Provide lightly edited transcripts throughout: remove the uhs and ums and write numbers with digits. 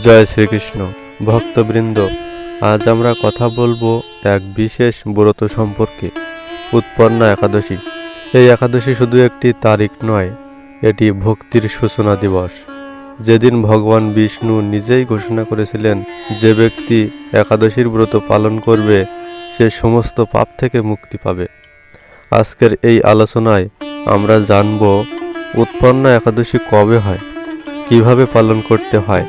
জয় শ্রীকৃষ্ণ। ভক্তবৃন্দ, আজ আমরা কথা বলবো এক বিশেষ ব্রত সম্পর্কে, উৎপন্না একাদশী। এই একাদশী শুধু একটি তারিখ নয়, এটি ভক্তির সূচনা দিবস। যেদিন ভগবান বিষ্ণু নিজেই ঘোষণা করেছিলেন, যে ব্যক্তি একাদশীর ব্রত পালন করবে সে সমস্ত পাপ থেকে মুক্তি পাবে। আজকের এই আলোচনায় আমরা জানব উৎপন্না একাদশী কবে হয়, কিভাবে পালন করতে হয়,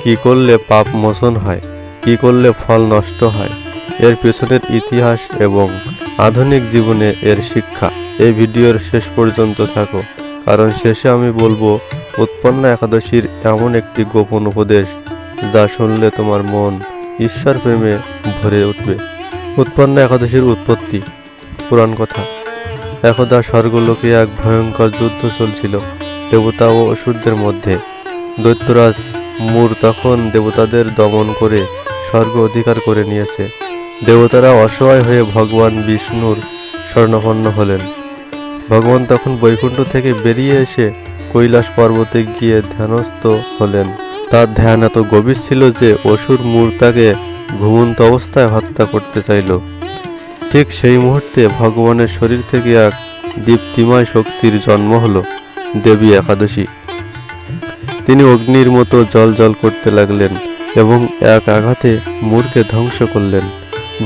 কি করলে পাপ মোচন হয়, কি করলে ফল নষ্ট হয়, এর পেছনের ইতিহাস এবং আধুনিক জীবনে এর শিক্ষা। এই ভিডিওর শেষ পর্যন্ত থাকো, কারণ শেষে আমি বলবো উৎপন্না একাদশীর এমন একটি গোপন উপদেশ যা শুনলে তোমার মন ঈশ্বর প্রেমে ভরে উঠবে। উৎপন্না একাদশীর উৎপত্তি। পুরাণ কথা। একদা স্বর্গলোকে এক ভয়ঙ্কর যুদ্ধ চলছিল দেবতা ও অসুরদের মধ্যে। দৈত্যরাজ মূর তখন দেবতাদের দমন করে স্বর্গ অধিকার করে নিয়েছে। দেবতারা অসহায় হয়ে ভগবান বিষ্ণুর শরণাপন্ন হলেন। ভগবান তখন বৈকুণ্ঠ থেকে বেরিয়ে এসে কৈলাস পর্বতে গিয়ে ধ্যানস্থ হলেন। তার ধ্যান এত গভীর ছিল যে অসুর মূর তাকে ঘুমন্ত অবস্থায় হত্যা করতে চাইল। ঠিক সেই মুহূর্তে ভগবানের শরীর থেকে এক দীপ্তিময় শক্তির জন্ম হলো, দেবী একাদশী। তিনি অগ্নির মতো জ্বলজ্বল করতে লাগলেন এবং এক আঘাতে মূরকে ধ্বংস করলেন।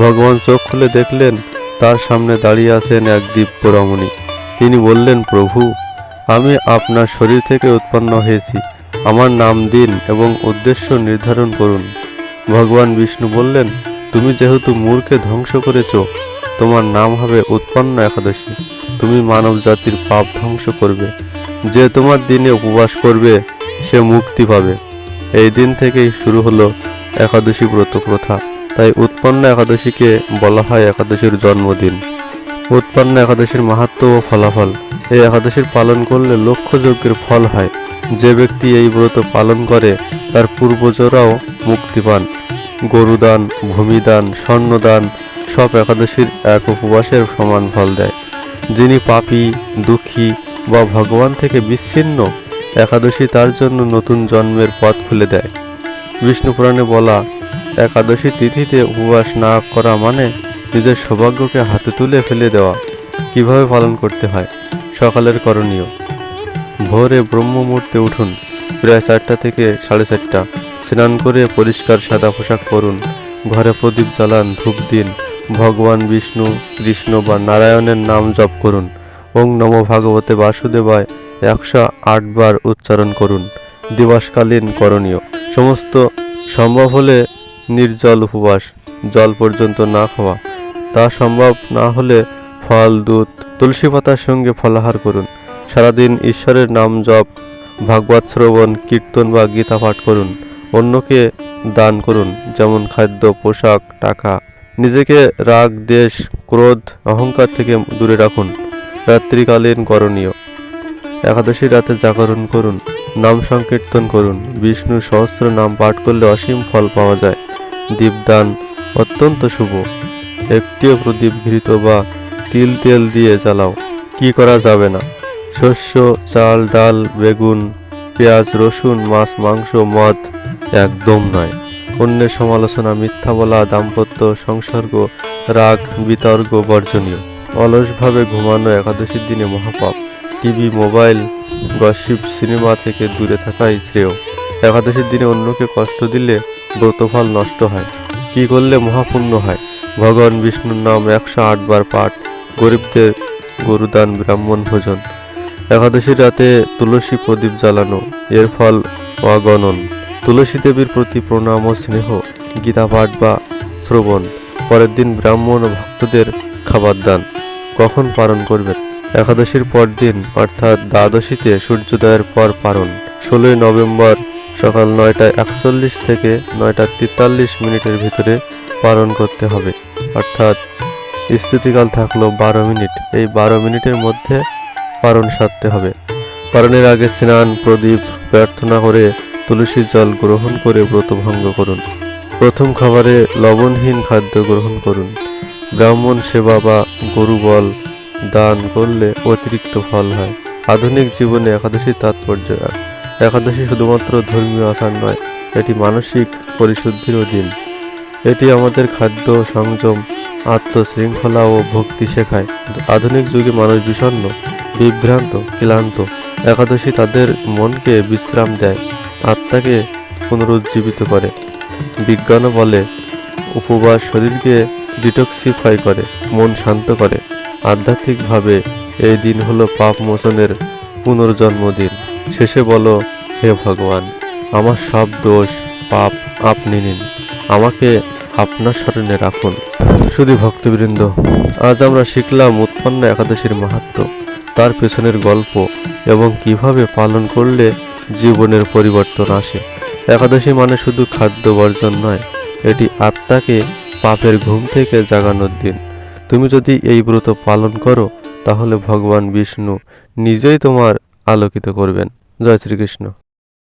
ভগবান চোখ খুলে দেখলেন তার সামনে দাঁড়িয়ে আছেন এক দিব্য রমণী। তিনি বললেন, প্রভু, আমি আপনার শরীর থেকে উৎপন্ন হয়েছি, আমার নাম দিন এবং উদ্দেশ্য নির্ধারণ করুন। ভগবান বিষ্ণু বললেন, তুমি যেহেতু মূরকে ধ্বংস করেছ, তোমার নাম হবে উৎপন্না একাদশী। তুমি মানব জাতির পাপ ধ্বংস করবে। যে তোমার দিনে উপবাস করবে সে মুক্তি পাবে। এই দিন থেকেই শুরু হলো একাদশী ব্রত প্রথা। তাই উৎপন্না একাদশীকে বলা হয় একাদশীর জন্মদিন। উৎপন্না একাদশীর মাহাত্ম্য ও ফলাফল। এই একাদশীর পালন করলে লক্ষ যজ্ঞের ফল হয়। যে ব্যক্তি এই ব্রত পালন করে তার পূর্বজরাও মুক্তি পান। গরুদান, ভূমিদান, স্বর্ণদান সব একাদশীর এক উপবাসের সমান ফল দেয়। যিনি পাপী, দুঃখী বা ভগবান থেকে বিচ্ছিন্ন, একাদশী তার জন্য নতুন জন্মের পথ খুলে দেয়। বিষ্ণু পুরাণে বলা, একাদশী তিথিতে উপবাস না করা মানে নিজের সৌভাগ্যকে হাতে তুলে ফেলে দেওয়া। কিভাবে পালন করতে হয়? সকালের করণীয়। ভোরে ব্রহ্ম মুহূর্তে উঠুন, প্রায় 4টা থেকে 4:30। স্নান করে পরিষ্কার সাদা পোশাক পরুন। ঘরে প্রদীপ জ্বালান, ধূপ দিন। ভগবান বিষ্ণু, কৃষ্ণ বা নারায়ণের নাম জপ করুন। ওং নমো ভাগবতে বাসুদেবায় 108 বার উচ্চারণ করুন। দিবসকালীন করণীয়। সমস্ত সম্ভব হলে নির্জল উপবাস, জল পর্যন্ত না খাওয়া। তা সম্ভব না হলে ফল, দুধ, তুলসী পাতার সঙ্গে ফলাহার করুন। সারাদিন ঈশ্বরের নাম জপ, ভাগবত শ্রবণ, কীর্তন বা গীতা পাঠ করুন। অন্যকে দান করুন, যেমন খাদ্য, পোশাক, টাকা। নিজেকে রাগ, দ্বেষ, ক্রোধ, অহংকার থেকে দূরে রাখুন। রাত্রিকালীন করণীয়। একাদশী রাতে জাগরণ করুন, নাম সংকীর্তন করুন। বিষ্ণুর সহস্র নাম পাঠ করলে অসীম ফল পাওয়া যায়। দীপদান অত্যন্ত শুভ। একটিও প্রদীপ ঘৃত বা তেল দিয়ে জ্বালাও। কি করা যাবে না? শস্য, চাল, ডাল, বেগুন, পেঁয়াজ, রসুন, মাছ, মাংস, মদ একদম নয়। অন্যের সমালোচনা, মিথ্যা বলা, দাম্পত্য সংসর্গ, রাগ, বিতর্ক বর্জনীয়। অলসভাবে ঘুমানো একাদশীর দিনে মহাপাপ। টিভি, মোবাইল, গসিপ, সিনেমা থেকে দূরে থাকাই শ্রেয়। একাদশীর দিনে অন্যকে কষ্ট দিলে ব্রতফল নষ্ট হয়। কি করলে মহাপুণ্য হয়? ভগবান বিষ্ণুর নাম 108 বার পাঠ, গরিবদের গরুদান, ব্রাহ্মণ ভোজন। একাদশীর রাতে তুলসী প্রদীপ জ্বালানো, এর ফল অগণন। তুলসী দেবীর প্রতি প্রণাম ও স্নেহ, গীতা পাঠ বা শ্রবণ। পরের দিন ব্রাহ্মণ ও ভক্তদের খাবার দান। কখন পালন করবেন? একাদশীর পর দিন অর্থাৎ দ্বাদশীতে সূর্যোদয়ের পর পালন। 16 নভেম্বর সকাল 9:41 থেকে 9:43 ভিতরে পালন করতে হবে। অর্থাৎ স্থিতিকাল থাকলো 12 মিনিট। এই 12 মিনিটের মধ্যে পালন সারতে হবে। পালনের আগে স্নান, প্রদীপ, প্রার্থনা করে তুলসীর জল গ্রহণ করে ব্রত ভঙ্গ করুন। প্রথম খাবারে লবণহীন খাদ্য গ্রহণ করুন। ব্রাহ্মণ সেবা বা গরু বল দান করলে অতিরিক্ত ফল হয়। আধুনিক জীবনে একাদশীর তাৎপর্য। একাদশী শুধুমাত্র ধর্মীয় আচার নয়, এটি মানসিক পরিশুদ্ধিরও দিন। এটি আমাদের খাদ্য সংযম, আত্মশৃঙ্খলা ও ভক্তি শেখায়। আধুনিক যুগে মানুষ বিষণ্ণ, বিভ্রান্ত, ক্লান্ত। একাদশী তাদের মনকে বিশ্রাম দেয়, আত্মাকে পুনরুজ্জীবিত করে। বিজ্ঞানও বলে উপবাস শরীরকে ডিটক্সিফাই করে, মন শান্ত করে। আধ্যাত্মিকভাবে এই দিন হলো পাপ মোচনের পুনর্জন্মদিন। শেষে বলো, হে ভগবান, আমার সব দোষ পাপ আপনি নিন, আমাকে আপনার শরণে রাখুন। শুধু ভক্তবৃন্দ, আজ আমরা শিখলাম উৎপন্ন একাদশীর মাহাত্ম্য, তার পেছনের গল্প এবং কিভাবে পালন করলে জীবনের পরিবর্তন আসে। একাদশী মানে শুধু খাদ্য বর্জন নয়, এটি আত্মাকে পাপের ঘুম থেকে জাগানোর দিন। তুমি যদি এই ব্রত পালন করো, তাহলে ভগবান বিষ্ণু নিজেই তোমার আলোকিত করবেন। জয় শ্রীকৃষ্ণ।